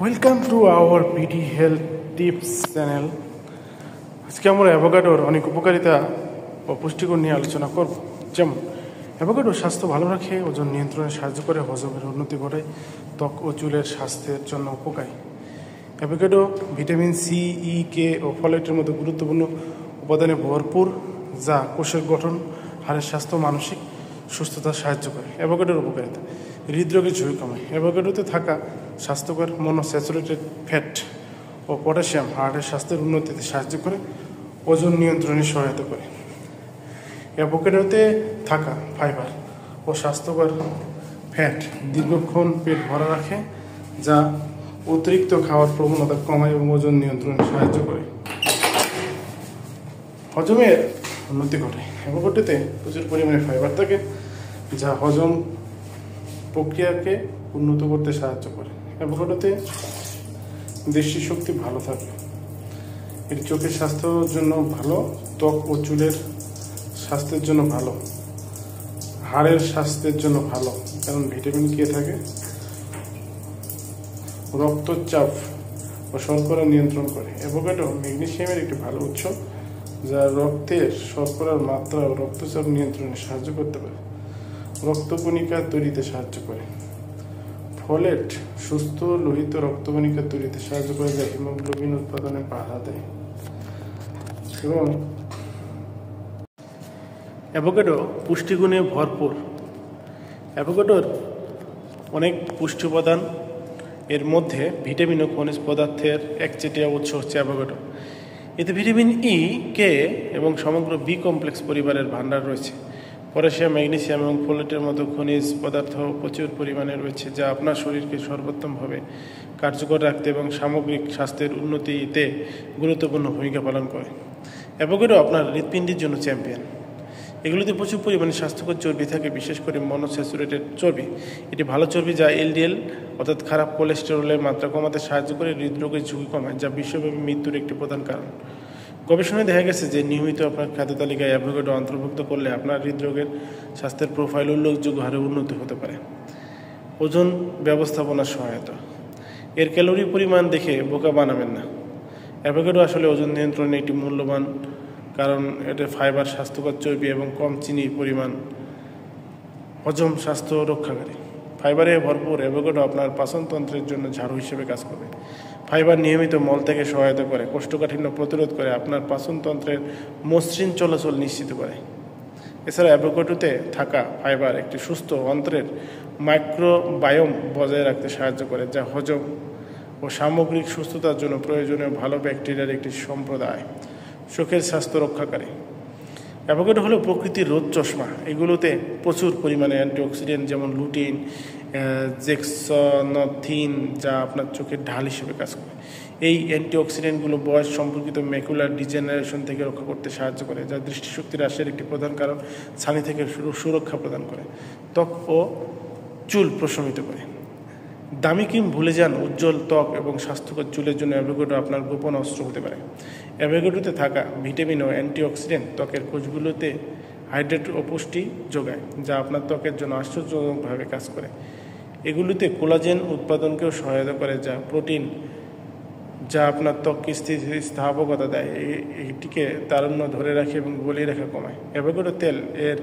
Welcome to our PD health tips channel. আজকে আমরা অ্যাভোকাডোর অনেক উপকারিতা ও পুষ্টিগুণ নিয়ে আলোচনা করব। যেমন অ্যাভোকাডো স্বাস্থ্য ভালো রাখে, ওজন নিয়ন্ত্রণে সাহায্য করে, হজমের উন্নতি ঘটায়, ত্বক ও চুলের স্বাস্থ্যের জন্য উপকারী। অ্যাভোকাডো ভিটামিন সি, ই, কে ও ফলেটের মতো গুরুত্বপূর্ণ উপাদানে ভরপুর, যা কোষের গঠন, হাড়ের স্বাস্থ্য, মানসিক সুস্থতা সাহায্য করে। অ্যাভোকাডোর উপকারিতা: হৃদরোগের ঝুঁকি কমায়। অ্যাভোকাডোতে থাকা স্বাস্থ্যকর মনোস্যাচুরেটেড ফ্যাট ও পটাশিয়াম হার্টের স্বাস্থ্যের উন্নতিতে সাহায্য করে, ওজন নিয়ন্ত্রণে সহায়তা করে। অ্যাভোকাডোতে থাকা ফাইবার ও স্বাস্থ্যকর ফ্যাট দীর্ঘক্ষণ পেট ভরা রাখে, যা অতিরিক্ত খাওয়ার প্রবণতা কমায় এবং ওজন নিয়ন্ত্রণে সাহায্য করে। হজমের উন্নতি ঘটায়। অ্যাভোকাডোতে প্রচুর পরিমাণে ফাইবার থাকে, যা হজম প্রক্রিয়াকে উন্নত করতে সাহায্য করে। অ্যাভোকাডোতে দৃষ্টিশক্তি ভালো থাকে, এটি চোখের স্বাস্থ্যের জন্য ভালো, ত্বক ও চুলের স্বাস্থ্যের জন্য ভালো, হাড়ের স্বাস্থ্যের জন্য ভালো, কারণ ভিটামিন কে থাকে। রক্তচাপ ও শর্করা নিয়ন্ত্রণ করে। অ্যাভোকাডো ম্যাগনেসিয়ামের একটি ভালো উৎস, যা রক্তের শর্করার মাত্রা ও রক্তচাপ নিয়ন্ত্রণে সাহায্য করতে পারে। রক্তকণিকা তৈরিতে সাহায্য করে। ফলেট সুস্থ লোহিত রক্তকণিকা তৈরিতে সাহায্য করে, যা হিমোগ্লোবিন উৎপাদনে বাধা দেয়। এবং অ্যাভোকাডো পুষ্টিগুণে ভরপুর। অ্যাভোকাডোর অনেক পুষ্টি উপাদান, এর মধ্যে ভিটামিন ও খনিজ পদার্থের একচেটিয়া উৎস হচ্ছে অ্যাভোকাডো। এতে ভিটামিন ই, কে এবং সমগ্র বি কমপ্লেক্স পরিবারের ভাণ্ডার রয়েছে। পটাশিয়াম, ম্যাগনেসিয়াম এবং ফোলেটের মতো খনিজ পদার্থ প্রচুর পরিমাণে রয়েছে, যা আপনার শরীরকে সর্বোত্তমভাবে কার্যকর রাখতে এবং সামগ্রিক স্বাস্থ্যের উন্নতিতে গুরুত্বপূর্ণ ভূমিকা পালন করে। অ্যাভোকাডো আপনার হৃৎপিণ্ডের জন্য চ্যাম্পিয়ন। এগুলোতে প্রচুর পরিমাণে স্বাস্থ্যকর চর্বি থাকে, বিশেষ করে মনোস্যাচুরেটেড চর্বি। এটি ভালো চর্বি, যা এলডিএল অর্থাৎ খারাপ কোলেস্টেরলের মাত্রা কমাতে সাহায্য করে, হৃদরোগের ঝুঁকি কমায়, যা বিশ্বব্যাপী মৃত্যুর একটি প্রধান কারণ। গবেষণায় দেখা গেছে যে নিয়মিত আপনার খাদ্য তালিকায় অ্যাভোকাডো অন্তর্ভুক্ত করলে আপনার হৃদরোগের স্বাস্থ্যের প্রোফাইল উল্লেখযোগ্য হারে উন্নতি হতে পারে। ওজন ব্যবস্থাপনার সহায়তা: এর ক্যালোরি পরিমাণ দেখে বোকা বানাবেন না। অ্যাভোকাডো আসলে ওজন নিয়ন্ত্রণে একটি মূল্যবান, কারণ এতে ফাইবার, স্বাস্থ্যকর চর্বি এবং কম চিনির পরিমাণ হজম স্বাস্থ্য রক্ষাকারী। ফাইবারে ভরপুর অ্যাভোকাডো আপনার পাচনতন্ত্রের জন্য ঝাড়ু হিসেবে কাজ করবে। ফাইবার নিয়মিত মলত্যাগে সহায়তা করে, কোষ্ঠকাঠিন্য প্রতিরোধ করে, আপনার পাচনতন্ত্রের মসৃণ চলাচল নিশ্চিত করে। এছাড়া অ্যাভোকাডোতে থাকা ফাইবার একটি সুস্থ অন্ত্রের মাইক্রোবায়োম বজায় রাখতে সাহায্য করে, যা হজম ও সামগ্রিক সুস্থতার জন্য প্রয়োজনীয় ভালো ব্যাকটেরিয়ার একটি সম্প্রদায়। চোখের স্বাস্থ্য রক্ষাকারী: অ্যাভোকাডো হলো প্রকৃতির রোদ চশমা। এগুলোতে প্রচুর পরিমাণে অ্যান্টিঅক্সিডেন্ট, যেমন লুটিন, জেক্সনথিন, যা আপনার চোখের ঢাল হিসেবে কাজ করে। এই অ্যান্টিঅক্সিডেন্টগুলো বয়স সম্পর্কিত ম্যাকুলার ডিজেনারেশন থেকে রক্ষা করতে সাহায্য করে, যা দৃষ্টিশক্তি হ্রাসের একটি প্রধান কারণ। ছানি থেকে সুরক্ষা প্রদান করে, ত্বক ও চুল প্রশমিত করে। দামি ক্রিম ভুলে যান, উজ্জ্বল ত্বক এবং স্বাস্থ্যকর চুলের জন্য অ্যাভোকাডো আপনার গোপন অস্ত্র হতে পারে। অ্যাভোকাডোতে থাকা ভিটামিন ও অ্যান্টিঅক্সিডেন্ট ত্বকের কোষগুলোতে হাইড্রেট ও পুষ্টি যোগায়, যা আপনার ত্বকের জন্য আশ্চর্যজনকভাবে কাজ করে। এগুলিতে কোলাজেন উৎপাদনকেও সহায়তা করে, যা প্রোটিন, যা আপনার ত্বককে স্থিতিস্থাপকতা দেয়, এটিকে তারুণ্য ধরে রাখে এবং গলিয়ে রাখা কমায়। অ্যাভোকাডো তেল এর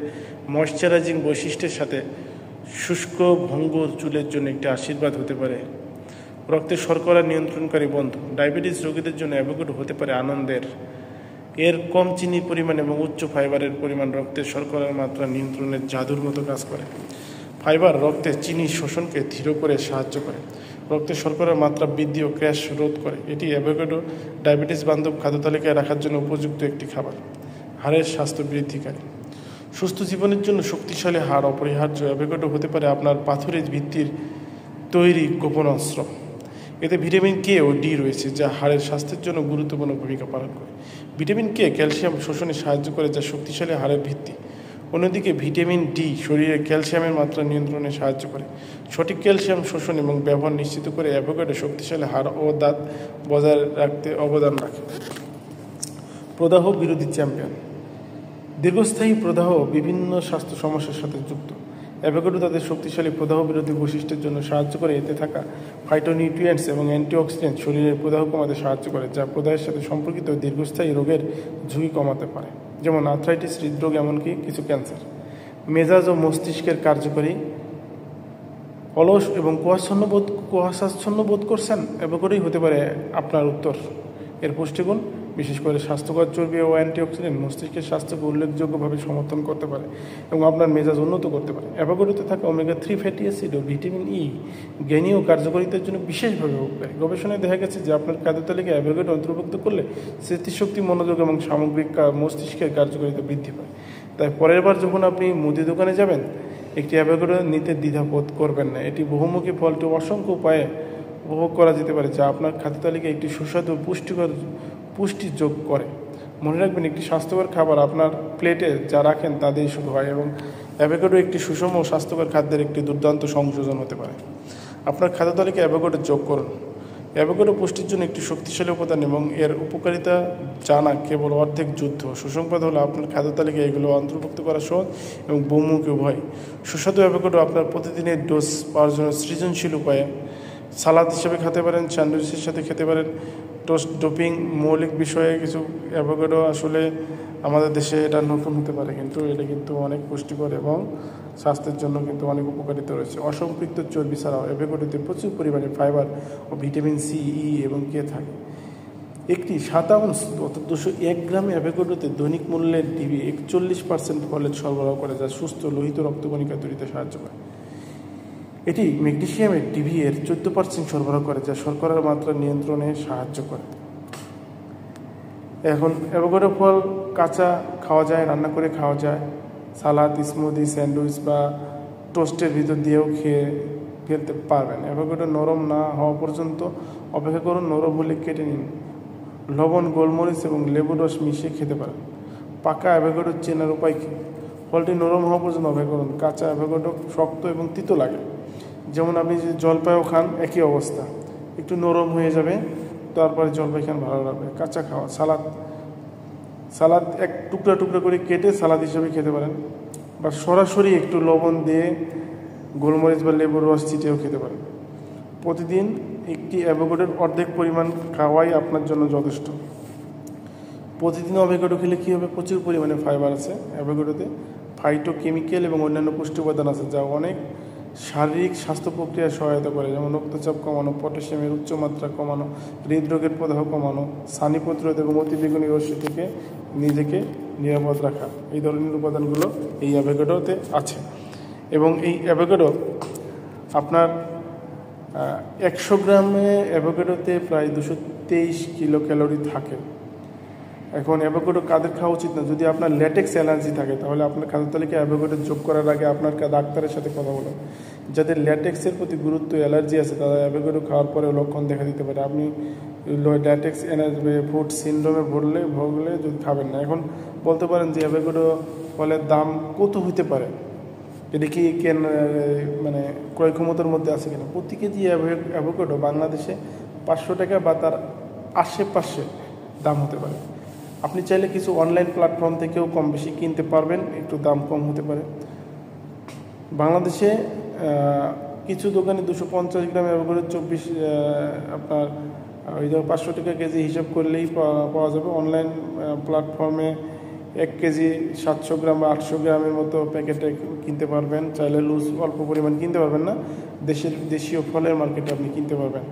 ময়শ্চারাইজিং বৈশিষ্ট্যের সাথে শুষ্ক ভঙ্গুর চুলের জন্য একটি আশীর্বাদ হতে পারে। রক্তের শর্করা নিয়ন্ত্রণকারী বন্ধু: ডায়াবেটিস রোগীদের জন্য অ্যাভোকাডো হতে পারে আনন্দের। এর কম চিনির পরিমাণ এবং উচ্চ ফাইবারের পরিমাণ রক্তের শর্করার মাত্রা নিয়ন্ত্রণের জাদুর মতো কাজ করে। ফাইবার রক্তে চিনি শোষণকে ধীর করে সাহায্য করে, রক্তের শর্করার মাত্রা বৃদ্ধি ও ক্র্যাশ রোধ করে। এটি অ্যাভোকাডো ডায়াবেটিস বান্ধব খাদ্য তালিকায় রাখার জন্য উপযুক্ত একটি খাবার। হাড়ের স্বাস্থ্য বৃদ্ধিকারী: সুস্থ জীবনের জন্য শক্তিশালী হাড় অপরিহার্য। অ্যাভোকাডো হতে পারে আপনার পাথরের ভিত্তির তৈরি গোপন অস্ত্র। এতে ভিটামিন কে ও ডি রয়েছে, যা হাড়ের স্বাস্থ্যের জন্য গুরুত্বপূর্ণ ভূমিকা পালন করে। ভিটামিন কে ক্যালসিয়াম শোষণে সাহায্য করে, যা শক্তিশালী হাড়ের ভিত্তি। অন্যদিকে ভিটামিন ডি শরীরে ক্যালসিয়ামের মাত্রা নিয়ন্ত্রণে সাহায্য করে। সঠিক ক্যালসিয়াম শোষণ এবং ব্যবহার নিশ্চিত করে অ্যাভোকাডো শক্তিশালী হাড় ও দাঁত বজায় রাখতে অবদান রাখে। প্রদাহ বিরোধী চ্যাম্পিয়ন: দীর্ঘস্থায়ী প্রদাহ বিভিন্ন স্বাস্থ্য সমস্যার সাথে যুক্ত। অ্যাভোকাডো তাদের শক্তিশালী প্রদাহ বিরোধী বৈশিষ্ট্যের জন্য সাহায্য করে। এতে থাকা ফাইটোনিউট্রিয়েন্টস এবং অ্যান্টিঅক্সিডেন্ট শরীরের প্রদাহ কমাতে সাহায্য করে, যা প্রদাহের সাথে সম্পর্কিত দীর্ঘস্থায়ী রোগের ঝুঁকি কমাতে পারে, যেমন আর্থ্রাইটিস, হৃদরোগ, এমনকি কিছু ক্যান্সার। মেজাজ ও মস্তিষ্কের কার্যকরী। অলস এবং কুয়াশাচ্ছন্ন বোধ করছেন? অ্যাভোকাডোই হতে পারে আপনার উত্তর। এর পুষ্টিগুণ, বিশেষ করে স্বাস্থ্যকর চর্বি ও অ্যান্টিঅক্সিডেন্ট মস্তিষ্কের স্বাস্থ্যকে উল্লেখযোগ্যভাবে সমর্থন করতে পারে এবং আপনার মেজাজ উন্নত করতে পারে। অ্যাভোকাডোতে থাকা ওমেগা-3 ফ্যাটি অ্যাসিড ও ভিটামিন ই জ্ঞানী ও কার্যকারিতার জন্য বিশেষভাবে উপকারী। গবেষণায় দেখা গেছে যে আপনার খাদ্য তালিকায় অ্যাভোকাডো অন্তর্ভুক্ত করলে স্মৃতিশক্তি, মনোযোগ এবং সামগ্রিক মস্তিষ্কের কার্যকারিতা বৃদ্ধি পায়। তাই পরের বার যখন আপনি মুদি দোকানে যাবেন, একটি অ্যাভোকাডো নিতে দ্বিধাবোধ করবেন না। এটি বহুমুখী ফলটি অসংখ্য উপায়ে উপভোগ করা যেতে পারে, যা আপনার খাদ্য তালিকায় একটি সুস্বাদু পুষ্টি যোগ করে। মনে রাখবেন, একটি স্বাস্থ্যকর খাবার আপনার প্লেটে যা রাখেন তা দিয়েই শুরু হয়, এবং অ্যাভোকাডো একটি সুষম ও স্বাস্থ্যকর খাদ্যের একটি দুর্দান্ত সংযোজন হতে পারে। আপনার খাদ্য তালিকায় অ্যাভোকাডো যোগ করুন। অ্যাভোকাডো পুষ্টির জন্য একটি শক্তিশালী উপাদান এবং এর উপকারিতা জানা কেবল অর্ধেক যুদ্ধ। সুসংবাদ হলো আপনার খাদ্য তালিকায় এগুলো অন্তর্ভুক্ত করা সহজ এবং বহুমুখী উভয়। সুস্বাদু অ্যাভোকাডো আপনার প্রতিদিনের ডোজ পাওয়ার জন্য সৃজনশীল উপায়ে সালাদ হিসেবে খেতে পারেন, স্যান্ডউইচের সাথে খেতে পারেন। টোস্ট ডোপিং মৌলিক বিষয়ে কিছু অ্যাভোকাডো আসলে আমাদের দেশে এটা নতুন হতে পারে, কিন্তু এটা কিন্তু অনেক পুষ্টিকর এবং স্বাস্থ্যের জন্য কিন্তু অনেক উপকারিতা রয়েছে। অসম্পৃক্ত চর্বি ছাড়াও অ্যাভোকাডোতে প্রচুর পরিমাণে ফাইবার ও ভিটামিন সি, ই এবং কে থাকে। একটি 7 আউন্স অর্থাৎ 201 গ্রাম অ্যাভোকাডোতে দৈনিক মূল্যের ডিবি 41% ফলেট সরবরাহ করে, যা সুস্থ লোহিত রক্তকণিকা তৈরিতে সাহায্য করে। এটি ম্যাগনেসিয়ামের ডিবি এর 14% সরবরাহ করে, যা শর্করার মাত্রা নিয়ন্ত্রণে সাহায্য করে। এখন অ্যাভোকাডো ফল কাঁচা খাওয়া যায়, রান্না করে খাওয়া যায়, সালাদ, স্মুদি, স্যান্ডউইচ বা টোস্টের ভিতর দিয়েও খেয়ে ফেলতে পারবেন। অ্যাভোকাডো নরম না হওয়া পর্যন্ত অপেক্ষা করুন। নরম হলে কেটে নিন। লবণ, গোলমরিচ এবং লেবুর রস মিশিয়ে খেতে পারেন। পাকা অ্যাভোকাডো চেনার উপায় কী? ফলটি নরম হওয়া পর্যন্ত অপেক্ষা করুন। কাঁচা অ্যাভোকাডো শক্ত এবং তিতো লাগে, যেমন আপনি যদি জলপাইও খান একই অবস্থা, একটু নরম হয়ে যাবে, তারপরে জলপাই খান, ভালো লাগবে। কাঁচা খাওয়া, সালাদ এক টুকরা টুকরা করে কেটে সালাদ হিসেবে খেতে পারেন, বা সরাসরি একটু লবণ দিয়ে গোলমরিচ বা লেবুর রস ছিটিয়েও খেতে পারেন। প্রতিদিন একটি অ্যাভোকাডোর অর্ধেক পরিমাণ খাওয়াই আপনার জন্য যথেষ্ট। প্রতিদিন অ্যাভোকাডো খেলে কী হবে? প্রচুর পরিমাণে ফাইবার আছে অ্যাভোকাডোতে। ফাইটোকেমিক্যাল এবং অন্যান্য পুষ্টি উপাদান আছে, যা অনেক শারীরিক স্বাস্থ্য প্রক্রিয়ায় সহায়তা করে, যেমন রক্তচাপ কমানো, পটাশিয়ামের উচ্চমাত্রা কমানো, হৃদরোগের প্রদাহ কমানো, ছানি প্রতিরোধ এবং অতিবেগুনি রশ্মি থেকে নিজেকে নিরাপদ রাখা। এই ধরনের উপাদানগুলো এই অ্যাভোকাডোতে আছে। এবং এই অ্যাভোকাডো আপনার 100 গ্রামে অ্যাভোকাডোতে প্রায় 223 কিলো ক্যালোরি থাকে। এখন অ্যাভোকাডো কাদের খাওয়া উচিত না? যদি আপনার ল্যাটেক্স অ্যালার্জি থাকে, তাহলে আপনার খাদ্য তালিকায় অ্যাভোকাডো যোগ করার আগে আপনার ডাক্তারের সাথে কথা বলুন। যাদের ল্যাটেক্সের প্রতি গুরুত্ব, অ্যালার্জি আছে, তারা অ্যাভোকাডো খাওয়ার পরে লক্ষণ দেখা দিতে পারে। আপনি ল্যাটেক্স ফুড সিনড্রোমে ভুগলে যদি খাবেন না। এখন বলতে পারেন যে অ্যাভোকাডো ফলের দাম কত হতে পারে, এটা কি মানে ক্রয় ক্ষমতার মধ্যে আছে কিনা? প্রতি কেজি অ্যাভোকাডো বাংলাদেশে 500 টাকা বা তার আশেপাশে দাম হতে পারে। আপনি চাইলে কিছু অনলাইন প্ল্যাটফর্ম থেকেও কম বেশি কিনতে পারবেন, একটু দাম কম হতে পারে। বাংলাদেশে কিছু দোকানে 250 গ্রাম অ্যাভোকাডো আপনার ওই 500 টাকা কেজি হিসাব করলেই পাওয়া যাবে। অনলাইন প্ল্যাটফর্মে 1 কেজি 700 গ্রাম বা 800 গ্রামের মতো প্যাকেটে কিনতে পারবেন। চাইলে লুজ অল্প পরিমাণ কিনতে পারবেন না, দেশীয় ফলের মার্কেটে আপনি কিনতে পারবেন।